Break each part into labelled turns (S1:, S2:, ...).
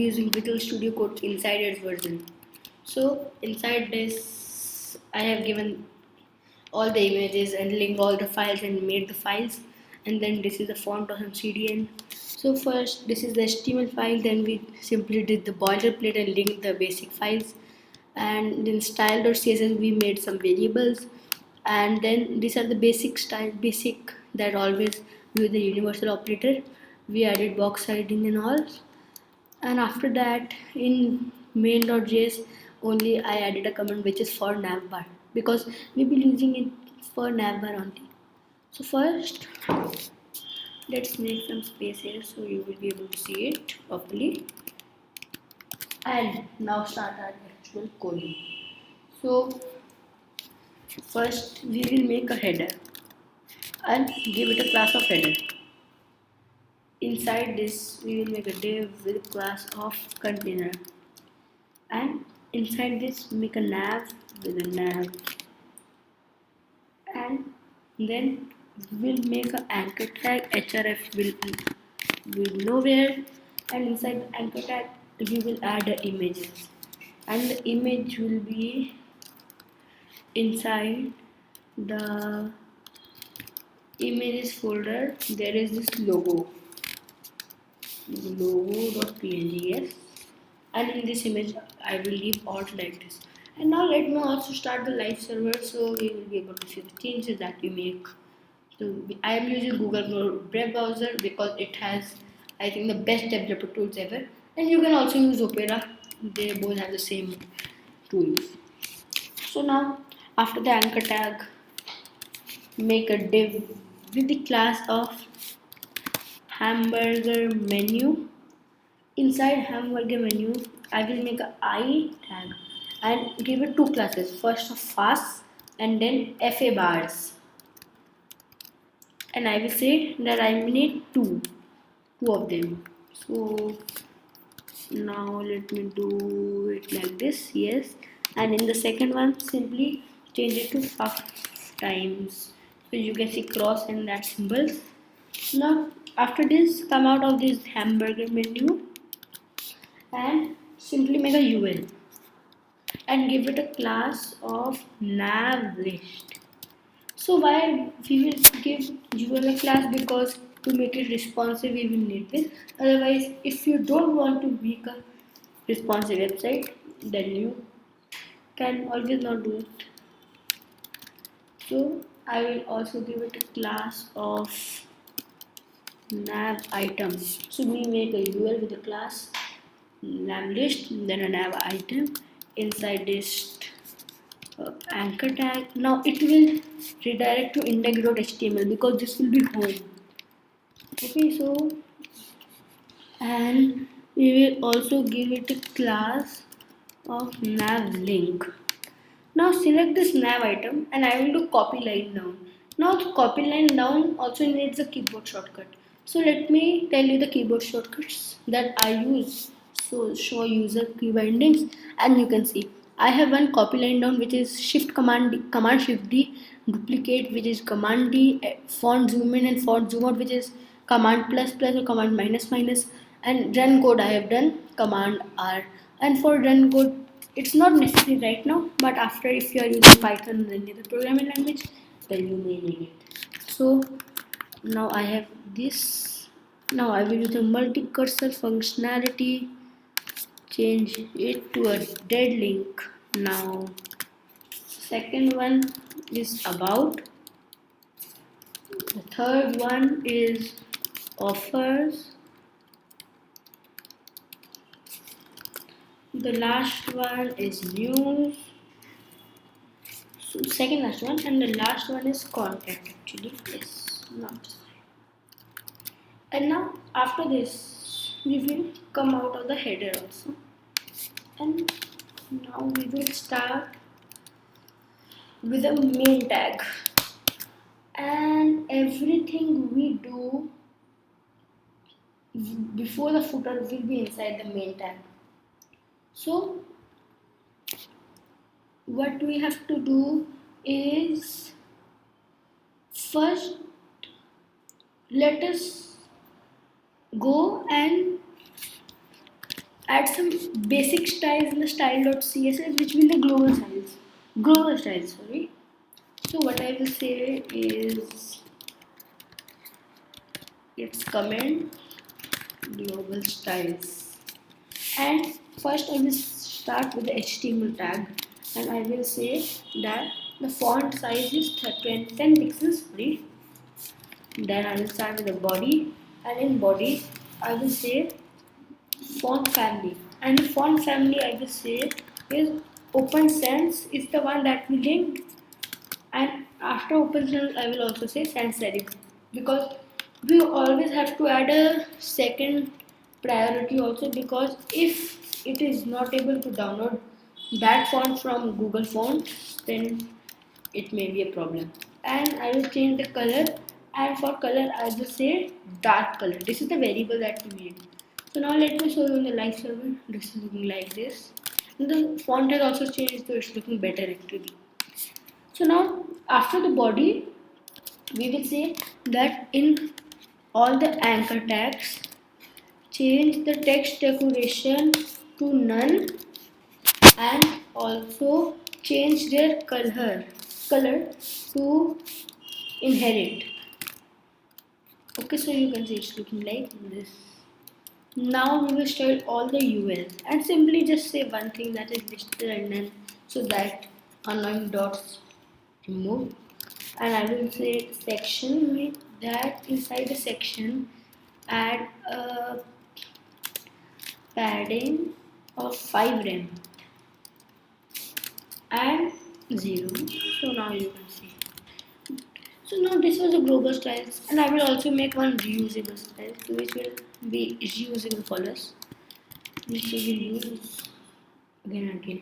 S1: using Visual Studio Code inside its version. So inside this I have given all the images and linked all the files and made the files, and then this is the font of some CDN. So first this is the HTML file, then we simply did the boilerplate and linked the basic files, and in style.css we made some variables, and then these are the basic that always use the universal operator. We added box hiding and all, and after that in main.js only I added a command which is for navbar, because we will be using it for navbar only. So first let's make some space here so you will be able to see it properly, and now start our actual coding. So first we will make a header and give it a class of header. Inside this we will make a div with class of container, and inside this make a nav with a nav, and then we'll make an anchor tag. Href will nowhere, and inside the anchor tag we will add the images, and the image will be inside the images folder. There is this logo.png, yes, and in this image I will leave alt like this. And now let me also start the live server so we will be able to see the changes that we make. So I am using Google web browser because it has, I think, the best developer tools ever, and you can also use Opera. They both have the same tools. So now after the anchor tag, make a div with the class of hamburger menu. Inside hamburger menu I will make a I tag and give it two classes, first of fast and then fa bars, and I will say that I need two of them. So now let me do it like this, yes, and in the second one simply change it to 5 times, so you can see cross and that symbols. Now after this, come out of this hamburger menu and simply make a UL and give it a class of nav list. So why we will give UL a class? Because to make it responsive we will need this. Otherwise, if you don't want to make a responsive website, then you can always not do it. So I will also give it a class of nav item. So we make a UL with a class nav list, then a nav item. Inside this anchor tag, now it will redirect to index.html because this will be home. Okay, so and we will also give it a class of nav link. Now select this nav item and I will do copy line down. Now the copy line down also needs a keyboard shortcut. So let me tell you the keyboard shortcuts that I use. So show user key bindings, and you can see I have one copy line down which is shift command D, command shift D, duplicate which is command D, font zoom in and font zoom out which is command plus plus or command minus minus, and run code I have done command R. And for run code it's not necessary right now, but after, if you are using Python or any other programming language, then you may need it. So now I have this. Now I will use the multi-cursor functionality, change it to a dead link. Now second one is about, the third one is offers, the last one is news, so second last one, and the last one is contact actually, yes, not. And now after this we will come out of the header also, and now we will start with a main tag, and everything we do before the footer will be inside the main tag. So what we have to do is, first let us go and add some basic styles in the style.css, which will be the global styles. Global styles, sorry. So what I will say is its comment global styles. And first I will start with the HTML tag, and I will say that the font size is 10 pixels free. Then I will start with the body, and in body I will say font family, and the font family I will say is Open Sans is the one that we linked, and after Open Sans I will also say sans serif, because we always have to add a second priority also, because if it is not able to download that font from Google Fonts, then it may be a problem. And I will change the color, and for color I will say dark color. This is the variable that we made. So now let me show you in the live server. This is looking like this, and the font has also changed, so it's looking better actually. So now after the body we will say that in all the anchor tags change the text decoration to none, and also change their color to inherit. Okay, so you can see it's looking like this. Now we will style all the ULs and simply just say one thing, that is listed and none, so that annoying dots remove. And I will say section, with that inside the section add a padding of 5 rem and 0. So now you can see. So now this was a global styles, and I will also make one reusable style, which will be reusable for us, which we will use again and again.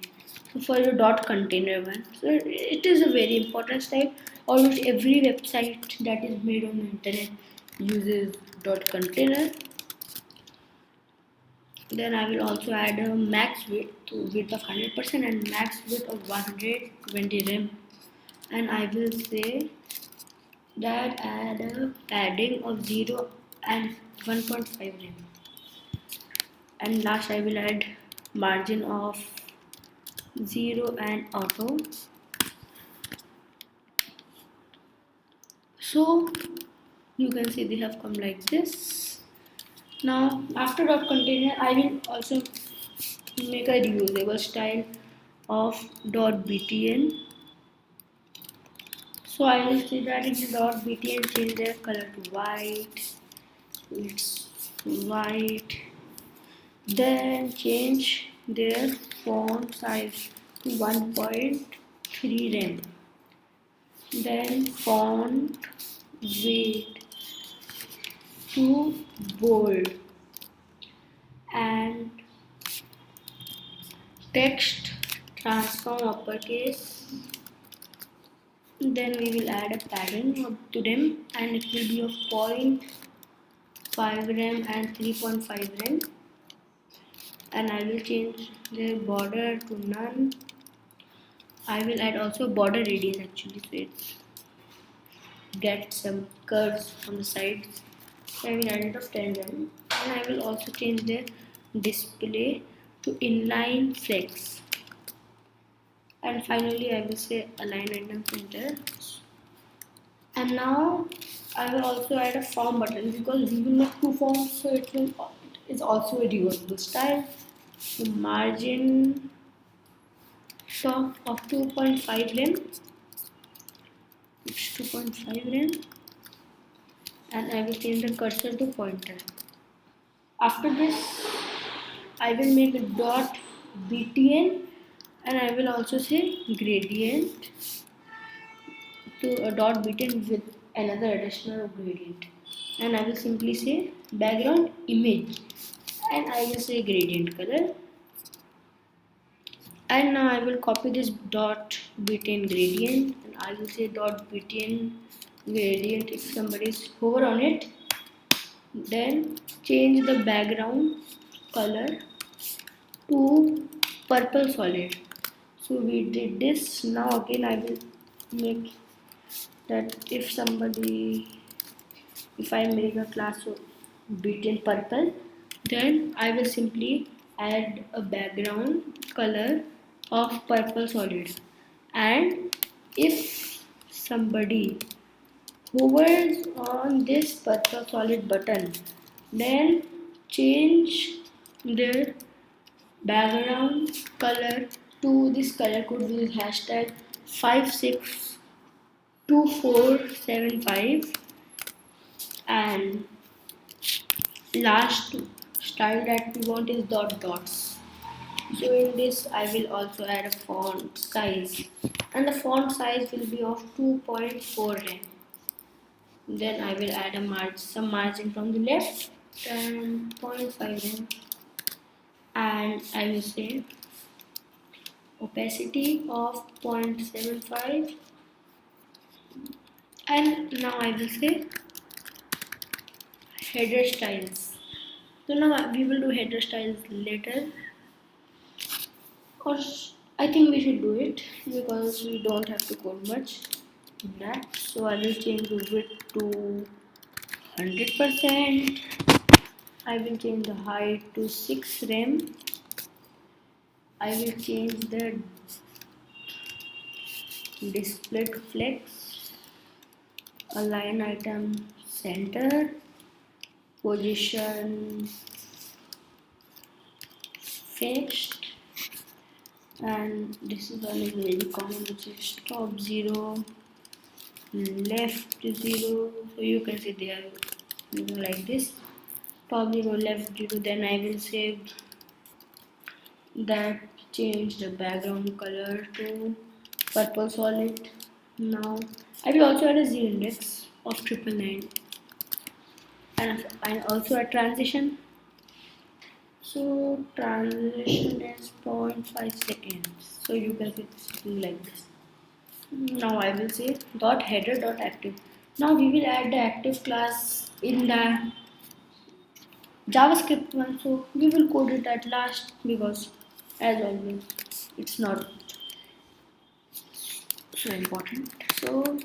S1: So for the dot container one, so it is a very important style. Almost every website that is made on the internet uses dot container. Then I will also add a max width of 100% and max width of 120 rem, and I will say that add a padding of 0 and 1.5 rem, and last I will add margin of 0 and auto. So you can see they have come like this. Now after dot container I will also make a reusable style of dot btn. So I will say that in the dot btn change their color to white. It's white. Then change their font size to 1.3 rem. Then font weight to bold, and text transform uppercase. Then we will add a padding up to them, and it will be of 0.5 rem and 3.5 rem. And I will change the border to none. I will add also border radius actually, so it get some curves on the sides. So I will add it of 10 rem, and I will also change the display to inline flex. And finally I will say align random center. And now I will also add a form button, because we will make two forms, so it is also a reversible style. So margin top of 2.5 rem, it's 2.5 rem, and I will change the cursor to pointer. After this I will make a dot btn, and I will also say gradient to a dot btn with another additional gradient, and I will simply say background image, and I will say gradient color. And now I will copy this dot btn gradient, and I will say dot btn gradient. If somebody is hover on it, then change the background color to purple solid. So we did this. Now again I will make that if I make a class of btn purple, then I will simply add a background color of purple solid, and if somebody hovers on this purple solid button, then change their background color to this color code with hashtag 562475, and last style that we want is dot dots. So in this I will also add a font size, and the font size will be of 2.4 rem. Then I will add some margin from the left and 0.5 rem, and I will say opacity of 0.75, and now I will say header styles. So now we will do header styles later, or I think we should do it because we don't have to code much in that. So I will change the width to 100%. I will change the height to 6 rem. I will change the display to flex, align item center, position fixed, and this is one is very common, which is top 0, left 0. So you can see they are like this, top 0, left 0. Then I will say that change the background color to purple solid. Now I will also add a z index of 999, and also a transition. So transition is 0.5 seconds. So you can see something like this. Now I will say dot header dot active. Now we will add the active class in the JavaScript one. So we will code it at last because, as always, it's not so important. So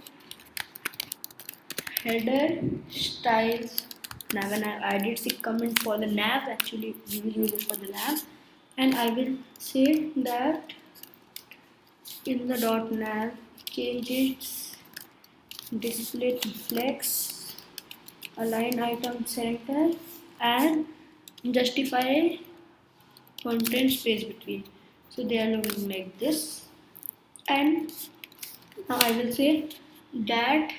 S1: header styles. Now when I did see comment for the nav, actually we will use it for the nav, and I will say that in the dot nav change its display to flex, align item center, and justify content space between. So they are looking like this, and now I will say that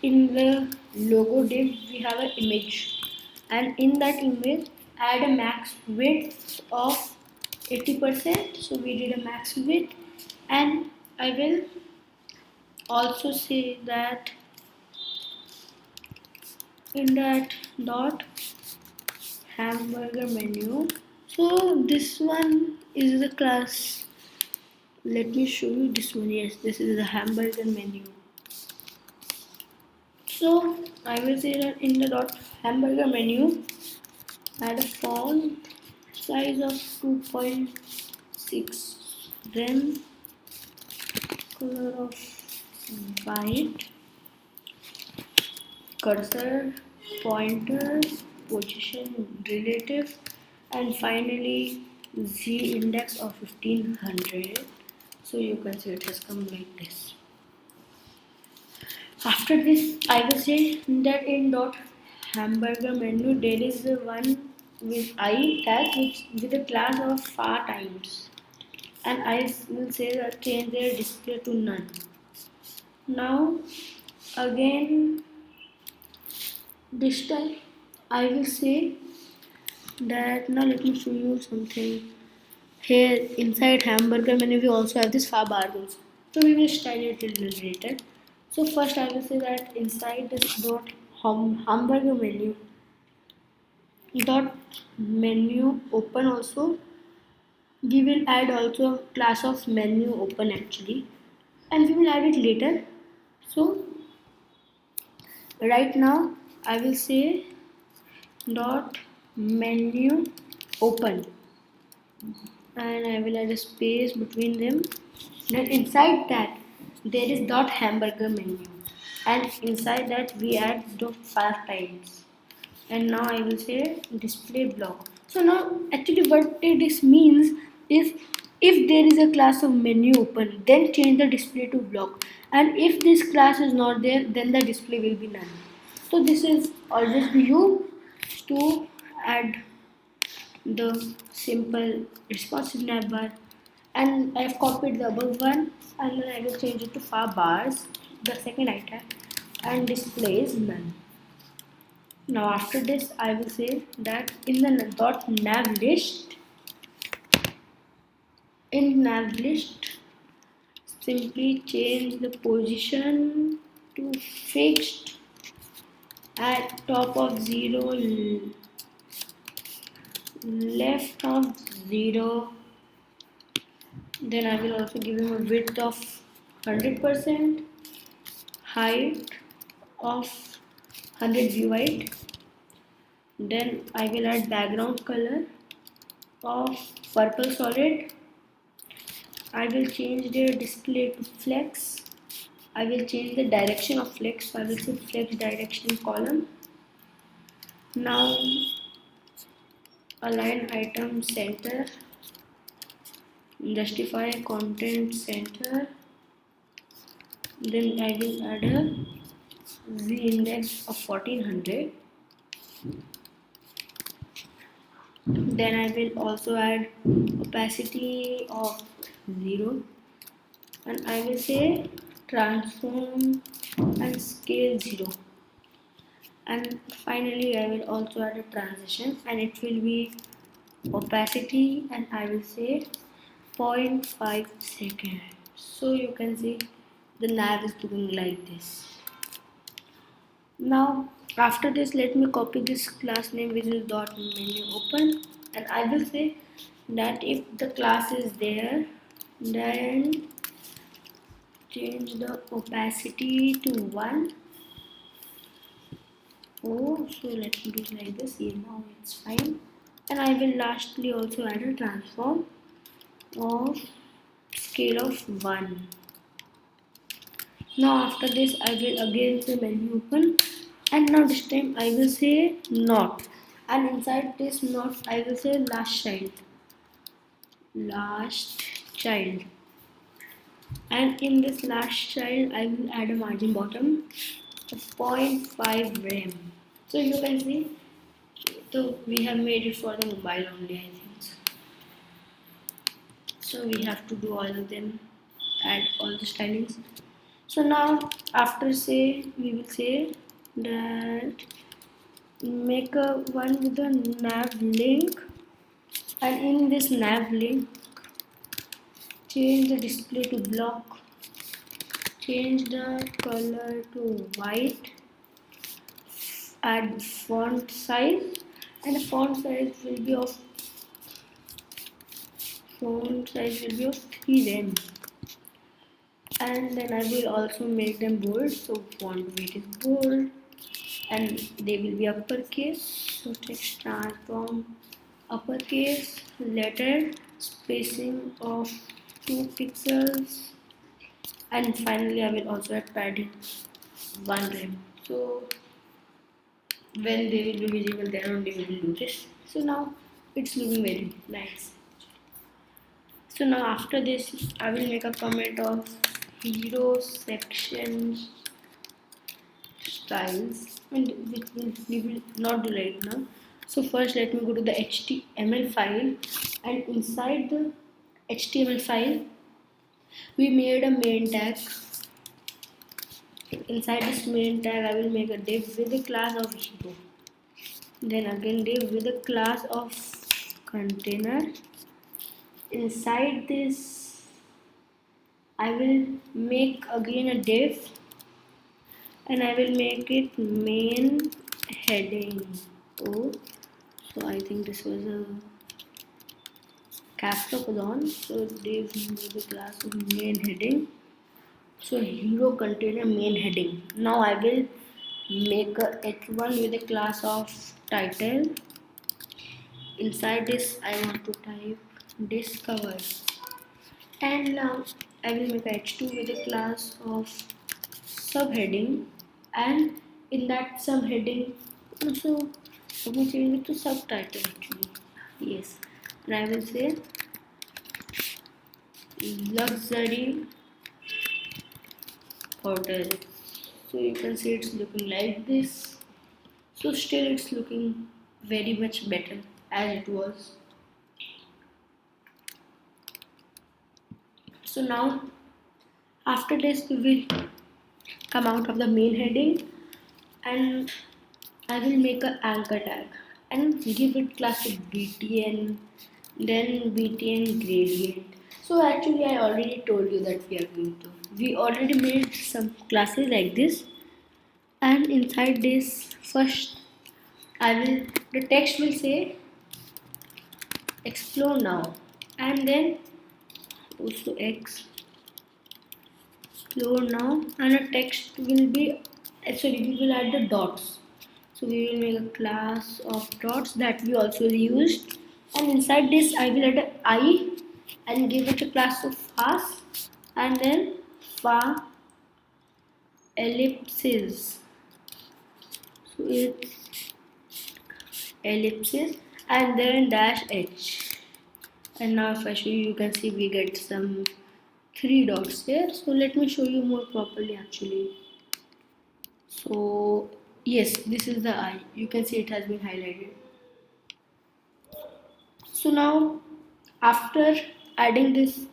S1: in the logo div we have an image, and in that image add a max width of 80%. So we did a max width, and I will also say that in that dot hamburger menu. So this one is the class. Let me show you this one. Yes, this is the hamburger menu. So I will say that in the dot hamburger menu add a font size of 2.6 rem, color of white, cursor, pointer, position relative, and finally z index of 1500. So you can see it has come like this. After this I will say that in dot hamburger menu there is one with I tag which with a class of far times, and I will say that change their display to none. Now again this time I will say that, now let me show you something. Here inside hamburger menu we also have this far bar also. So we will style it a little later. So first I will say that inside this dot hamburger menu open also we will add also class of menu open actually, and we will add it later. So right now I will say dot menu open, and I will add a space between them. Then inside that there is dot hamburger menu, and inside that we add dot 5 times. And now I will say display block. So now actually what this means is, if there is a class of menu open, then change the display to block, and if this class is not there, then the display will be none. So this is always be used to add the simple responsive navbar, and I have copied the above one, and then I will change it to far bars, the second item, and display is none. Now after this I will say that in the .nav list, in nav list simply change the position to fixed at top of 0, left of 0. Then I will also give him a width of 100%, height of 100 view height. Then I will add background color of purple solid. I will change the display to flex. I will change the direction of flex. So I will say flex direction in column. Now align item center, justify content center. Then I will add a z index of 1400. Then I will also add opacity of 0, and I will say transform and scale 0, and finally I will also add a transition, and it will be opacity, and I will say 0.5 seconds. So you can see the nav is looking like this. Now after this, let me copy this class name, which is .menu open, and I will say that if the class is there, then change the opacity to 1. Oh, so let me do it like this. Yeah, now it's fine. And I will lastly also add a transform of scale of 1. Now after this, I will again say menu open, and now this time I will say not, and inside this not I will say last child, and in this last child I will add a margin bottom of 0.5 rem. So you can see, so we have made it for the mobile only, I think so. So we have to do all of them, add all the stylings. So now after say, we will say that make a one with a nav link, and in this nav link change the display to block, change the color to white, add font size, and the font size will be of 3 rem, and then I will also make them bold, so font weight is bold, and they will be uppercase. So text transform uppercase, letter spacing of 2 pixels, and finally I will also add padding 1 rem. So when they will be visible, then only we will do this. So now it's looking very nice. So now after this, I will make a comment of hero sections styles, and which we will not do right now. So first let me go to the HTML file, and inside the HTML file we made a main tag. Inside this main tag I will make a div with a class of hero, then again div with a class of container. Inside this I will make again a div, and I will make it main heading. Oh, so I think this was a caps lock on, so div with the class of main heading. So hero container main heading. Now I will make a h1 with a class of title. Inside this I want to type discover, and now I will make a h2 with a class of subheading, and in that subheading also let me change it to subtitle actually. Yes, and I will say luxury hotel. So you can see it's looking like this. So still it's looking very much better as it was. So now after this we will come out of the main heading, and I will make an anchor tag and give it class of BTN, then BTN gradient. So actually I already told you that we are going to. We already made some classes like this, and inside this first I will, the text will say explore now, and then also explore now, and a text will be, sorry, we will add the dots. So we will make a class of dots that we also used, and inside this I will add an I and give it a class of fast, and then fa ellipses. So it's ellipses and then dash h. And now if I show you, you can see we get some three dots here. So let me show you more properly actually. So yes, this is the I. You can see it has been highlighted. So now after adding this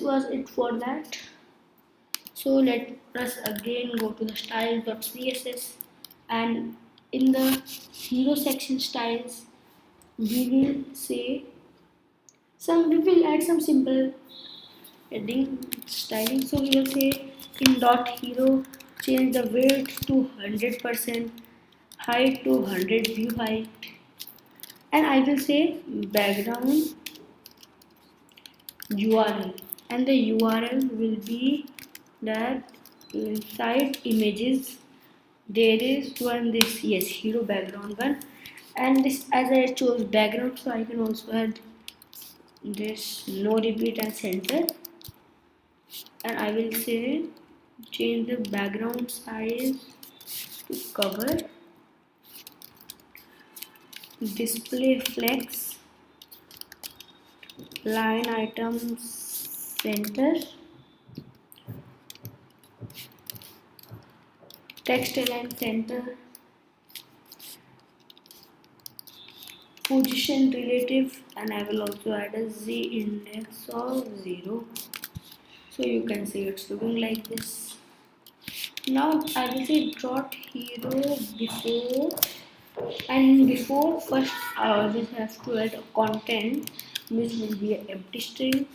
S1: was it for that. So let us again go to the styles.css, and in the hero section styles we will say we will add some simple heading styling. So we will say in dot hero change the width to 100%, height to 100 view height, and I will say background URL, and the URL will be that inside images there is one, this, yes, hero background one, and this, as I chose background, so I can also add this no repeat and center, and I will say change the background size to cover, display flex, line items center, text align center, position relative, and I will also add a z index of 0. So you can see it's looking like this. Now I will say dot hero before, and before first I always have to add a content which will be an empty string.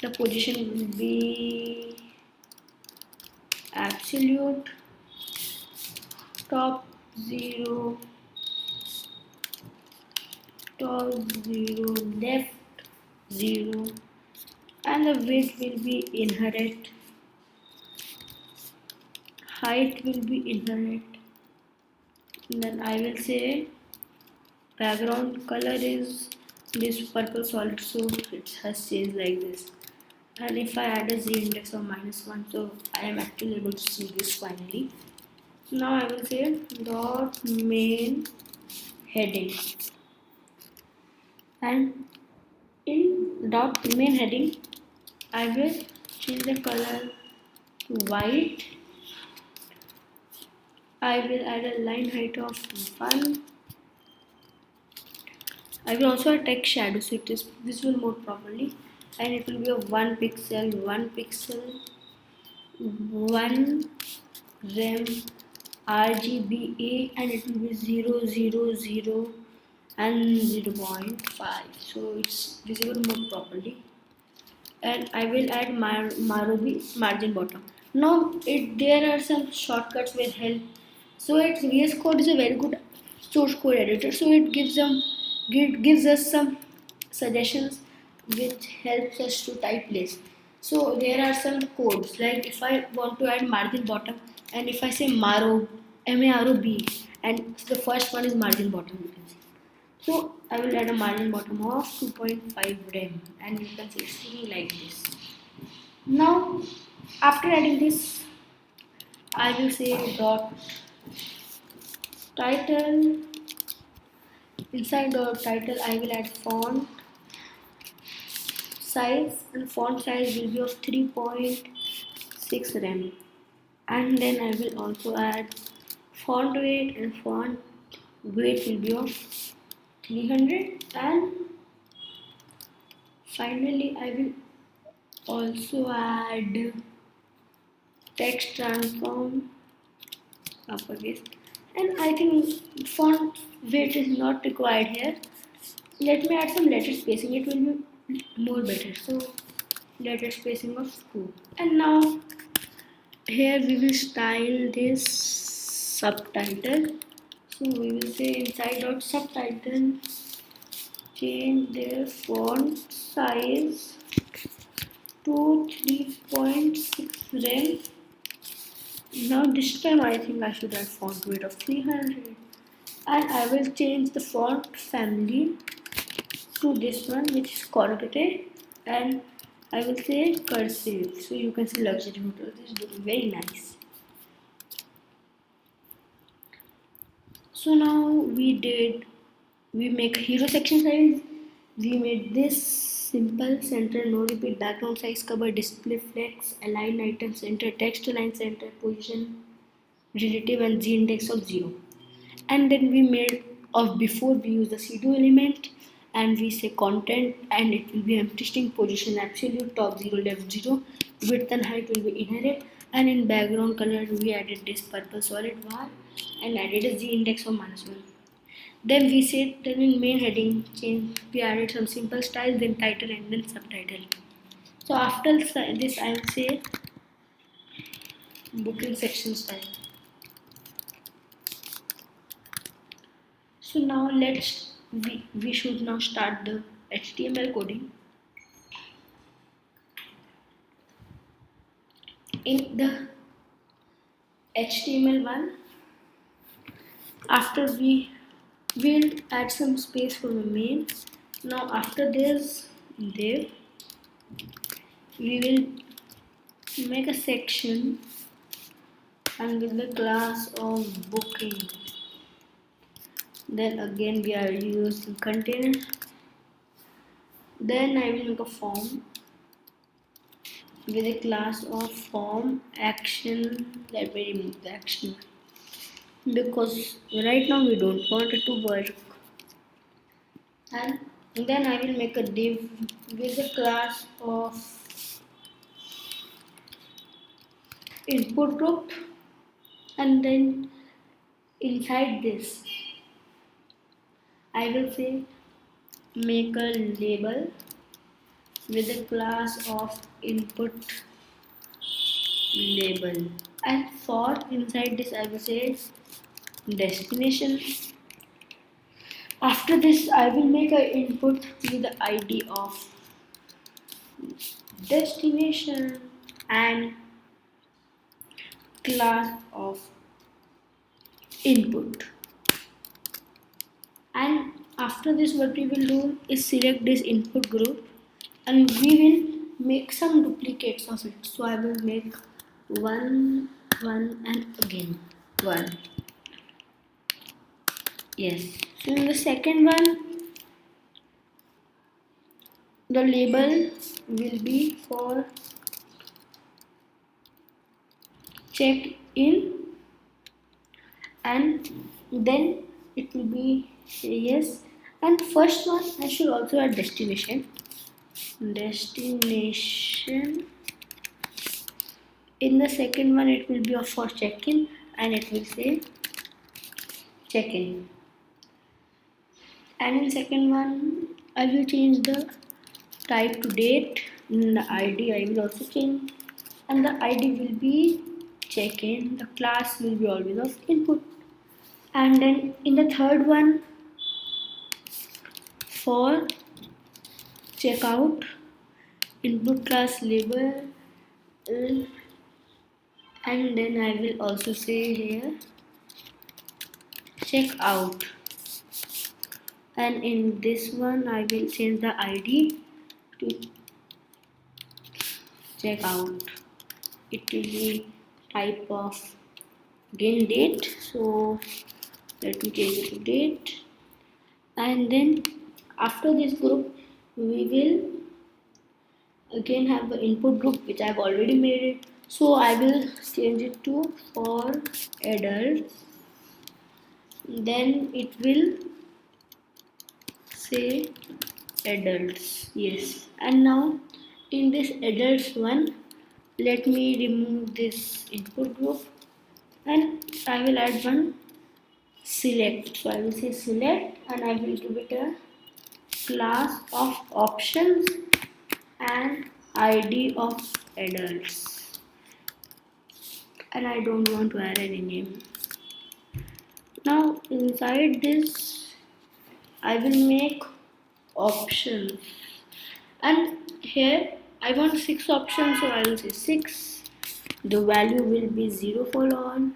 S1: The position will be absolute, top 0, top 0, left 0, and the width will be inherent, height will be inherent. And then I will say background color is this purple solid, so it has changed like this. And if I add a z index of -1, so I am actually able to see this finally. Now I will say dot main heading, and in dot main heading I will change the color to white. I will add a line height of 1. I will also add text shadow so it is visible more properly, and it will be a 1 pixel, 1 pixel, 1 rem RGBA, and it will be 000 and 0.5, so it's visible more properly. And I will add Marubi margin bottom. Now there are some shortcuts with help. So VS Code is a very good source code editor. So it gives us some suggestions which helps us to type less. So there are some codes, like if I want to add margin bottom, and if I say MAROB, and the first one is margin bottom, you can see. So I will add a margin bottom of 2.5 rem, and you can see it's looking like this. Now after adding this, I will say dot title Inside the title I will add font size, and font size will be of 3.6 rem. And then I will also add font weight, and font weight will be of 300. And finally I will also add text transform uppercase. And I think font weight is not required here. Let me add some letter spacing, it will be more better. So letter spacing of 2. And now here we will style this subtitle. So we will say inside dot subtitle, change their font size to 3.6 rem. Now this time I think I should add font weight of 300, and I will change the font family to this one, which is Corgate, and I will say cursive. So you can see luxury hotel. This is looking very nice. So now we make hero section size. We made this simple center, no repeat, background size, cover, display flex, align item center, text align center, position relative, and z index of 0. And then we made of before we use the c2 element, and we say content, and it will be empty string, position absolute, top 0, left 0, width and height will be inherent. And in background color we added this purple solid bar and added a z index of -1. Then we said, then in main heading change we added some simple styles, then title and then subtitle. So after this I will say booking section style. So now we should now start the HTML coding. In the HTML one, after we will add some space for the main. Now after this div, we will make a section and with the class of booking. Then again we are using container. Then I will make a form with a class of form action. That will remove the action because right now we don't want it to work. And then I will make a div with a class of input group, and then inside this I will say make a label with a class of input label, and for inside this I will say destination. After this I will make an input with the ID of destination and class of input. And after this what we will do is select this input group, and we will make some duplicates of it. So I will make 1, 1 and again 1. Yes. So in the second one the label will be for check in, and then it will be yes. And first one I should also add destination. In the second one it will be for check-in, and it will say check-in. And in second one I will change the type to date. In the ID I will also change, and the ID will be check-in. The class will be always of input. And then in the third one for checkout, input class label, and then I will also say here checkout. And in this one I will change the ID to checkout. It will be type of again date, so let me change it to date. And then after this group we will again have the input group, which I've already made it. So I will change it to for adults. Then it will say adults. Yes. And now in this adults one, let me remove this input group and I will add one select. So I will say select and I will give it a class of options and ID of adults, and I don't want to add any name. Now inside this I will make options, and here I want 6 options, so I will say 6. The value will be 0 for all,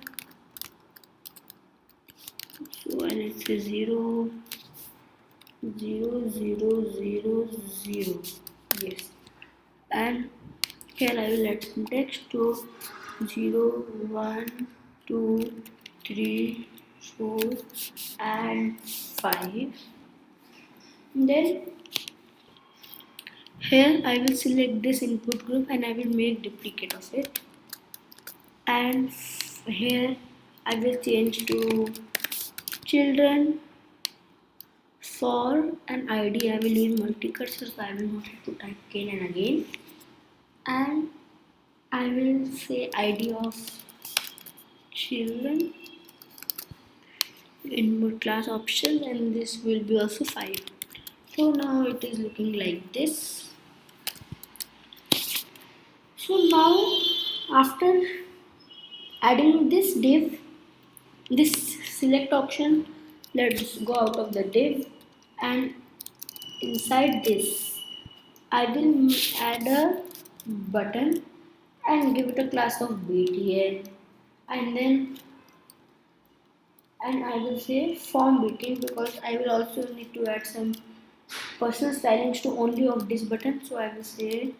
S1: so and it says 0 0 0 0 0. Yes, and here I will add some text to 0 1 2 3 4 and 5. Then here I will select this input group and I will make duplicate of it, and here I will change to children. For an ID I will use multi-cursor, so I will not have to type again and again, and I will say ID of children in class option, and this will be also 5. So now it is looking like this. So now after adding this div, this select option, let's go out of the div, and inside this I will add a button and give it a class of btn, and then I will say form btn, because I will also need to add some personal stylings to only of this button, so I will say,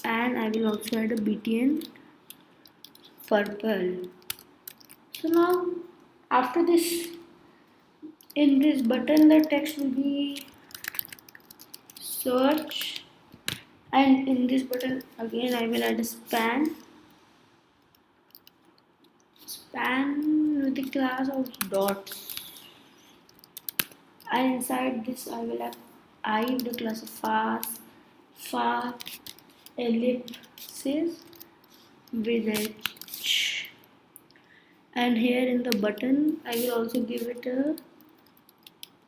S1: and I will also add a btn purple. So now after this, in this button the text will be search, and in this button again I will add a span with the class of dots, and inside this I will have I the class of far ellipsis with h, and here in the button I will also give it a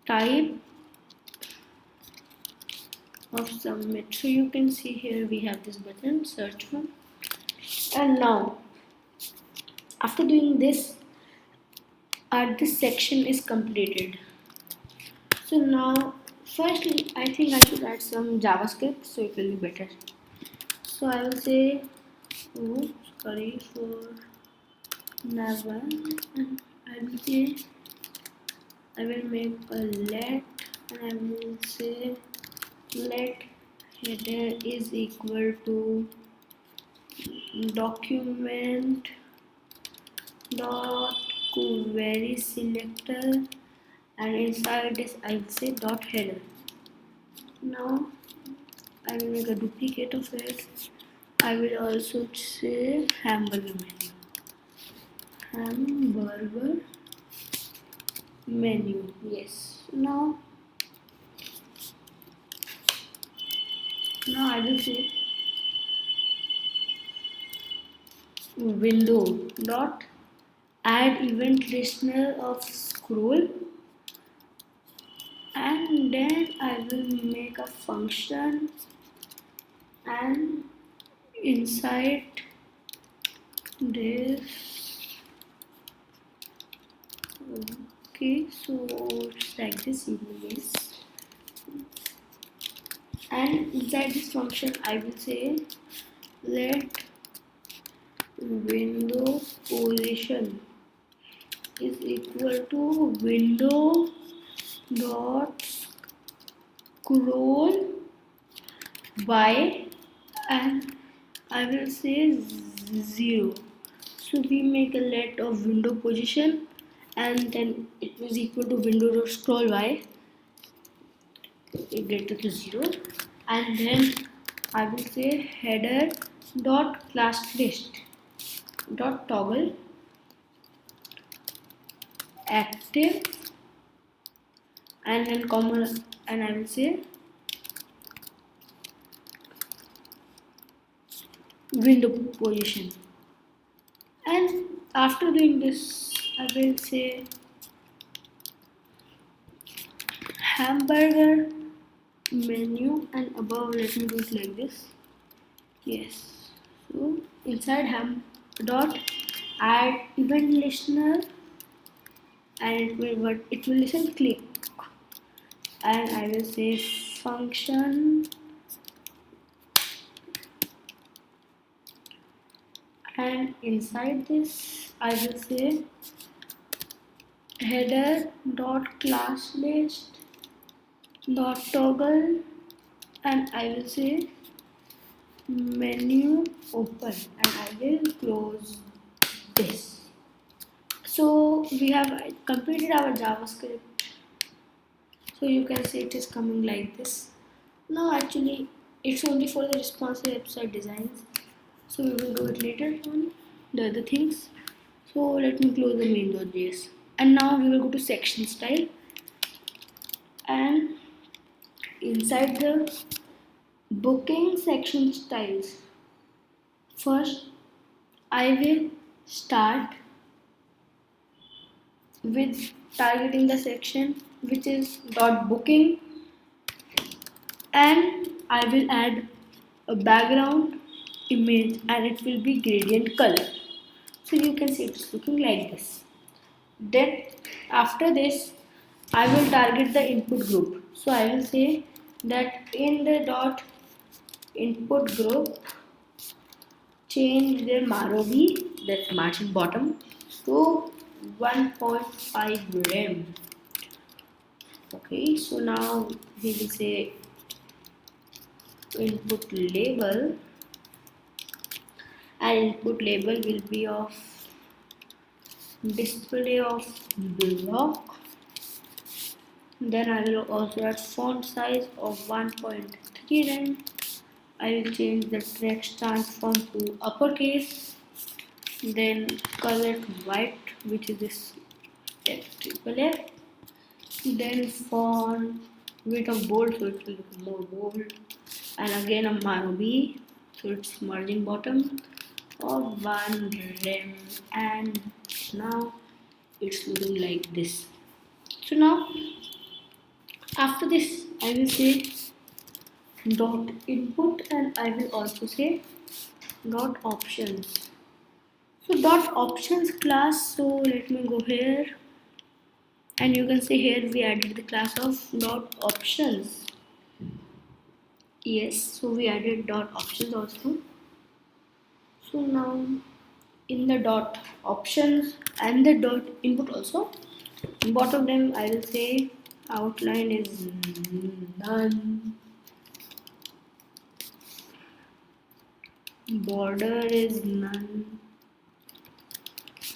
S1: type of submit. So you can see here we have this button search one, and now after doing this this section is completed. So now firstly I think I should add some JavaScript so it will be better. So I will say sorry for never, and I will say I will make a let, and I will say let header is equal to document dot query selector, and inside this I will say dot header. Now I will make a duplicate of it. I will also say hamburger menu. Yes. Now I will say window dot add event listener of scroll, and then I will make a function, and inside this, okay, so it's like this, yes, and inside this function I will say let window position is equal to window dot scroll by, and I will say 0. So we make a let of window position, and then it was equal to window dot scroll by, greater to 0, and then I will say header dot class list dot toggle active, and then comma, and I will say window position. And after doing this, I will say hamburger menu, and above let me do it like this. Yes. So inside ham dot add event listener, and it will listen click, and I will say function, and inside this I will say header dot class list dot toggle, and I will say menu open, and I will close this. So we have completed our JavaScript. So you can see it is coming like this. Now actually it's only for the responsive website designs. So we will do it later on the other things. So let me close the main.js. And now we will go to section style, and inside the booking section styles, first I will start with targeting the section which is dot booking, and I will add a background image, and it will be gradient color. So you can see it's looking like this. Then after this I will target the input group. So I will say that in the dot input group change their Marobi, that's margin bottom, to 1.5 rem. Okay, so now we will say input label, and input label will be of display of block. Then I will also add font size of 1.3 rem. I will change the text transform to uppercase, then color to white, which is this text triple F. Then font width of bold, so it will look more bold, and again a Marobi, so it's margin bottom of 1 rem, and now it's looking like this. So now after this I will say dot input, and I will also say dot options. So dot options class, so let me go here, and you can see here we added the class of dot options. Yes, so we added dot options also. So now in the dot options and the dot input also, both of them I will say outline is none, border is none,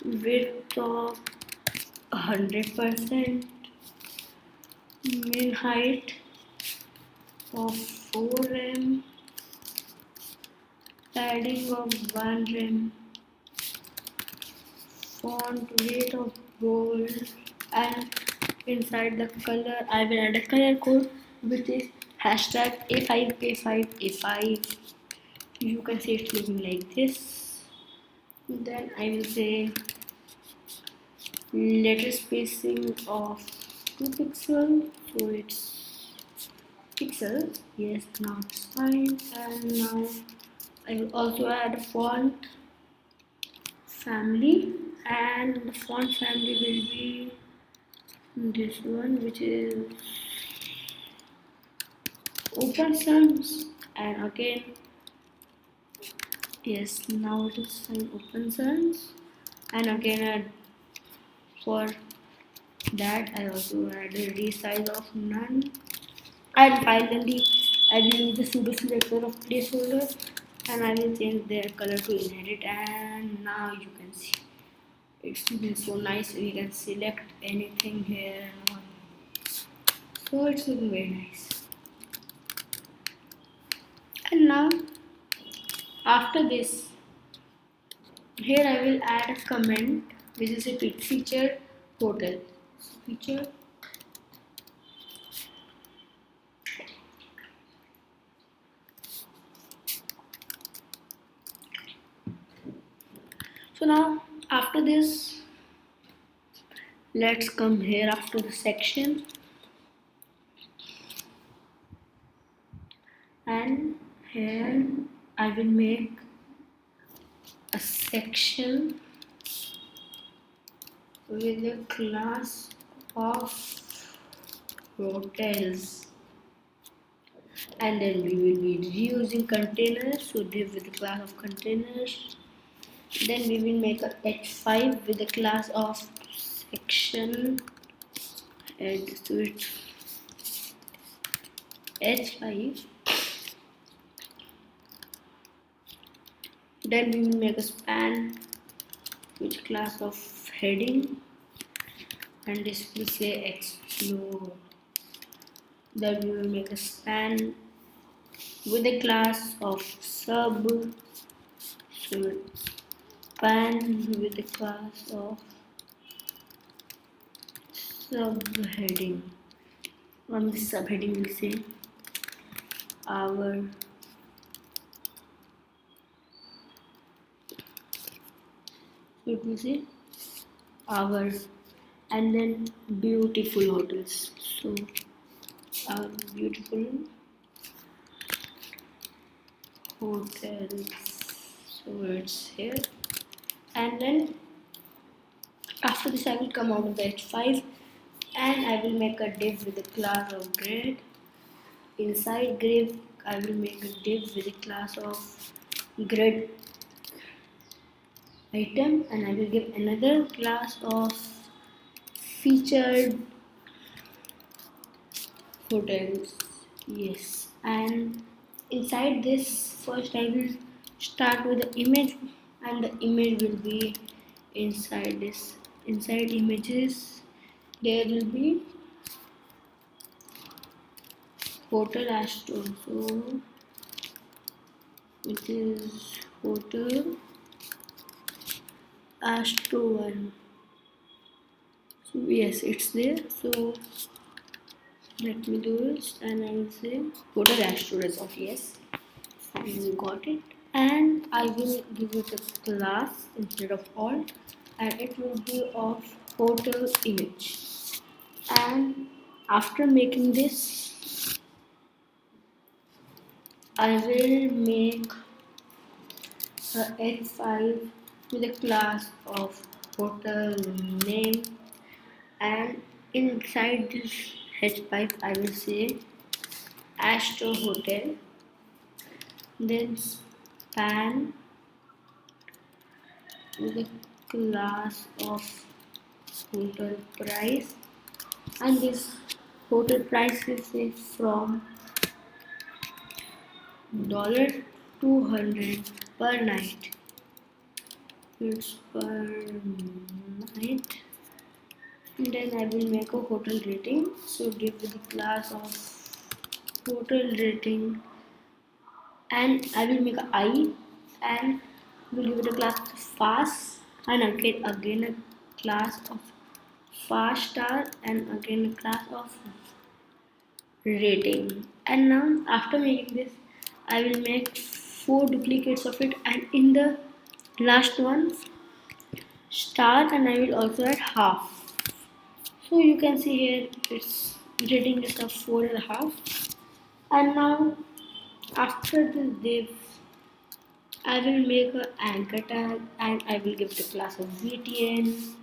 S1: width of 100%, min height of 4 rem, padding of 1 rem, font weight of bold, and inside the color I will add a color code which is hashtag A5A5A5. You can see it's looking like this. Then I will say letter spacing of 2 pixels, so it's pixels. Yes, now it's fine. And now I will also add a font family, and the font family will be this one, which is open sans, and again yes, now it is an open sans, and again for that I also added resize of none, and finally I will use the pseudo selector of placeholder, and I will change their color to inherit, and now you can see it's looking so nice. We can select anything here, so it's looking very nice. now after this, here I will add a comment which is a featured hotel. Featured. So now after this, let's come here after the section, and here I will make a section with a class of hotels, and then we will be reusing containers, so div with the class of containers. Then we will make a h5 with the class of section, add to it h5. Then we will make a span with class of heading, and this will say explore. Then we will make a span with the class of sub, so span with the class of subheading. On this subheading we say our, so it will say our, and then beautiful hotels, so our beautiful hotels, so it's here. And then after this I will come out of the h5, and I will make a div with the class of grid. Inside grid I will make a div with the class of grid item, and I will give another class of featured hotels. Yes, and inside this first I will start with the image, and the image will be inside this. Inside images there will be hotel Astro, so it is hotel Astro 1. So yes, it's there. So let me do this, and I will say hotel Astro Resort. Yes, you got it. And I will give it a class instead of alt, and it will be of hotel image. And after making this, I will make a h5 with a class of hotel name, and inside this h5 I will say Astro Hotel, then span with a class of hotel price, and this hotel price will say from $200 per night. It's per night. And then I will make a hotel rating, so give the class of hotel rating, and I will make a I, and will give it a class of fast, and again a class of fast star, and again a class of rating. And now after making this I will make 4 duplicates of it, and in the last one star, and I will also add half. So you can see here it's rating is of 4.5. And now after this div I will make an anchor tag, and I will give the class of btn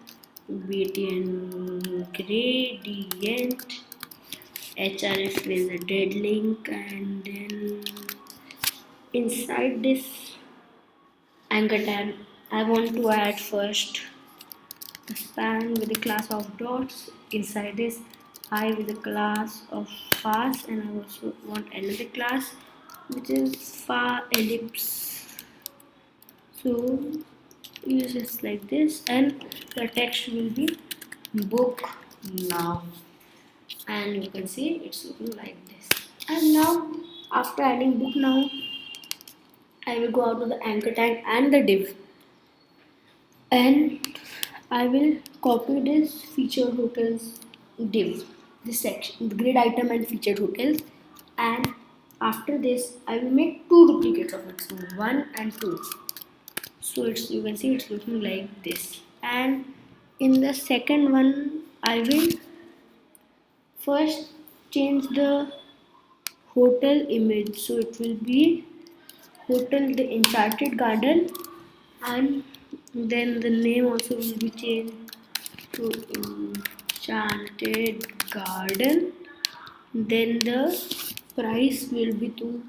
S1: gradient, href is a dead link, and then inside this anchor tag I want to add first a span with the class of dots. Inside this I with the class of fast, and I also want another class which is far ellipse. So use this like this, and the text will be book now, and you can see it's looking like this. And now after adding book now I will go out to the anchor tag and the div, and I will copy this featured hotels div, this section, the grid item and featured hotels, and after this I will make two duplicates of it, so 1 and 2. So it's, you can see it's looking like this, and in the second one I will first change the hotel image, so it will be hotel the enchanted garden, and then the name also will be changed to enchanted garden. Then the price will be to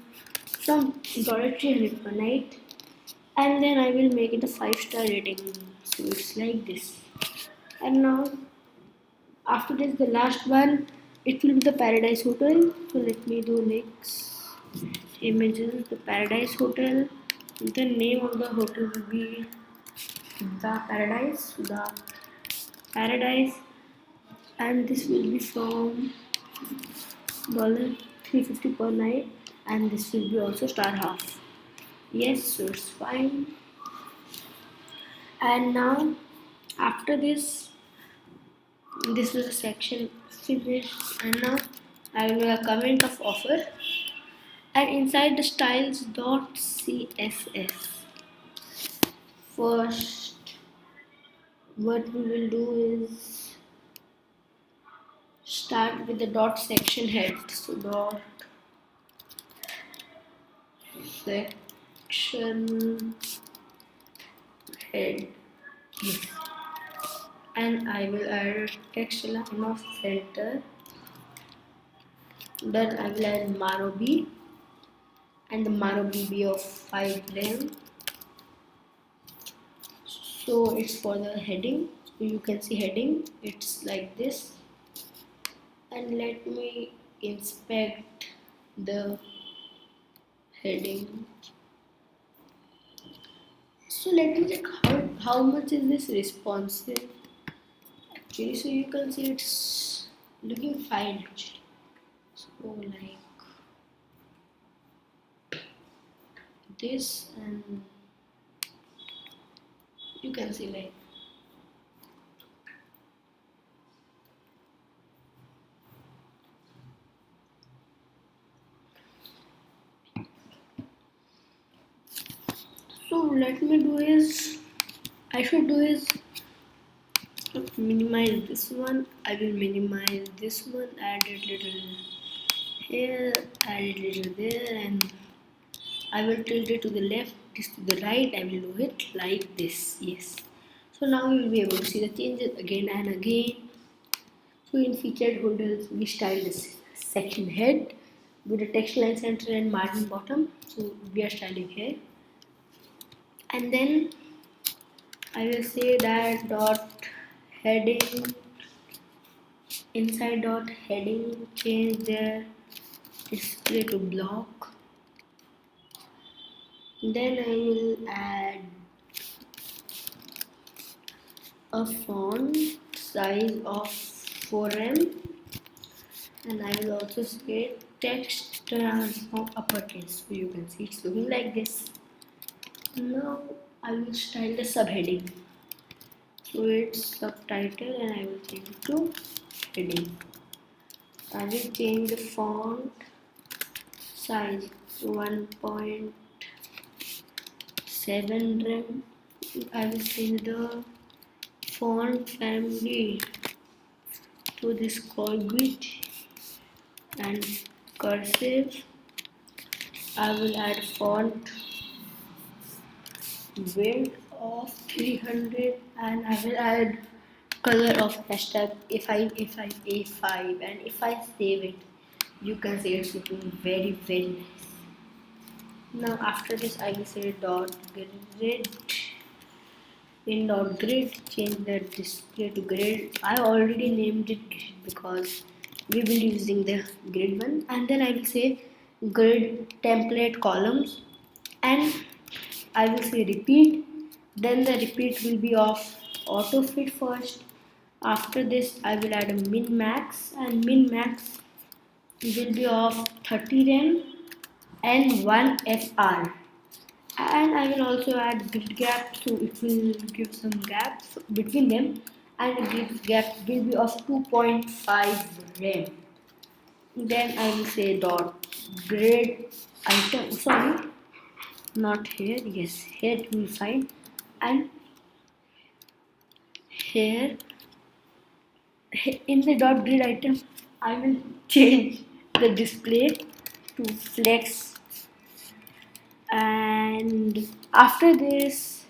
S1: from $300 per night, and then I will make it a 5-star rating, so it's like this. And now after this, the last one, it will be the Paradise Hotel. So let me do next images, the Paradise Hotel. The name of the hotel will be the Paradise, and this will be from $350 per night, and this will be also star half. Yes, so it's fine. And now after this, this is a section finished, and now I will make a comment of offer, and inside the styles.css, first what we will do is start with the dot section head. So dot section head, yes, and I will add text line of center. Then I will add Marobi, and the Marobi be of 5 length. So it's for the heading. So you can see heading. It's like this. And let me inspect the heading. So let me check how much is this responsive. Actually, so you can see it's looking fine actually. So like this, and you can see like so let me do is I should do is minimize this one. I will minimize this one, add it little here, add it little there, and I will tilt it to the left, this to the right. I will do it like this. Yes. So now you will be able to see the changes again and again. So in featured holders, we style this section head with the text line center and margin bottom. So we are styling here, and then I will say that dot heading, inside dot heading, change their display to block. Then I will add a font size of 4M, and I will also say text transform uppercase, so you can see it's looking like this. Now I will style the subheading, so it's subtitle, and I will change it to heading. I will change the font size to 1.7 rem. I will change the font family to this Corbett and cursive. I will add font width of 300, and I will add color of hashtag if I and if I save it, you can see it's looking very nice. Now after this I will say dot grid. In dot grid, change the display to grid. I already named it grid because we will be using the grid one, and then I will say grid template columns, and I will say repeat. Then the repeat will be of auto fit first. After this I will add a min max, and min max will be of 30 rem and 1 fr. and I will also add grid gap, so it will give some gaps between them, and the grid gap will be of 2.5 rem. Then I will say dot grid item, sorry, not here, yes, here you will find, and here in the dot grid item I will change the display to flex, and after this